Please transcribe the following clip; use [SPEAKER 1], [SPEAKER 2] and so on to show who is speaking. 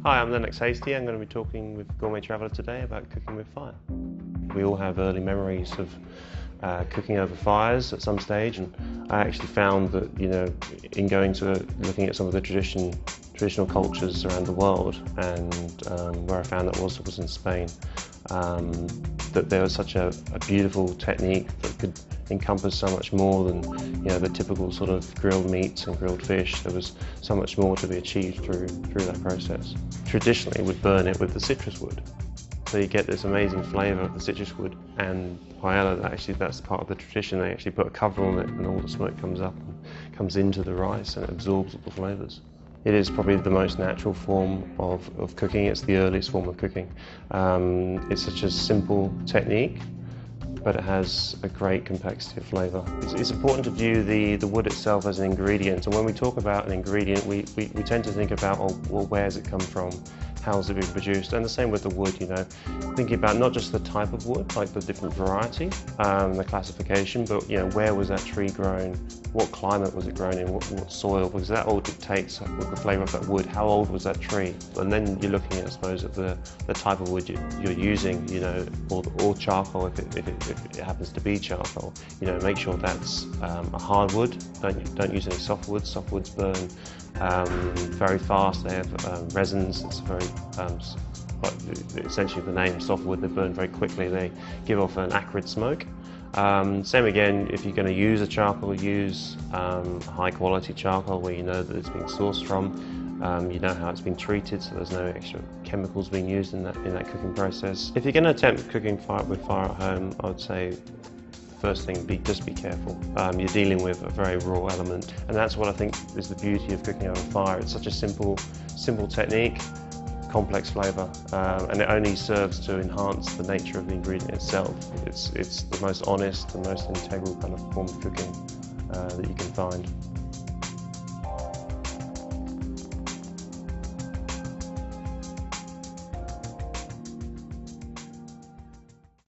[SPEAKER 1] Hi, I'm Lennox Hastie. I'm going to be talking with Gourmet Traveller today about cooking with fire. We all have early memories of cooking over fires at some stage, and I actually found that, in going to looking at some of the traditional cultures around the world, and where I found that was in Spain, that there was such a beautiful technique that could encompass so much more than the typical sort of grilled meats and grilled fish. There was so much more to be achieved through that process. Traditionally, we'd burn it with the citrus wood, so you get this amazing flavour of the citrus wood. And paella, that's part of the tradition. They actually put a cover on it, and all the smoke comes up and comes into the rice and it absorbs all the flavours. It is probably the most natural form of cooking. It's the earliest form of cooking. It's such a simple technique, but it has a great complexity of flavour. It's important to view the wood itself as an ingredient, and when we talk about an ingredient, we tend to think about, well, where does it come from? How's it being produced? And the same with the wood, thinking about not just the type of wood, like the different variety, the classification, but where was that tree grown? What climate was it grown in? What soil? Because that all dictates the flavour of that wood. How old was that tree? And then you're looking at, I suppose, at the type of wood you're using, or charcoal if it happens to be charcoal. Make sure that's a hard wood. Don't use any soft woods. Soft woods burn very fast. They have resins. It's very essentially the name softwood. They burn very quickly. They give off an acrid smoke. Same again, if you're going to use a charcoal, use high quality charcoal where you know that it's being sourced from. You know how it's been treated, so there's no extra chemicals being used in that cooking process. If you're going to attempt cooking with fire at home, I would say first thing, just be careful. You're dealing with a very raw element, and that's what I think is the beauty of cooking over fire. It's such a simple technique, complex flavour, and it only serves to enhance the nature of the ingredient itself. It's the most honest and most integral kind of form of cooking that you can find.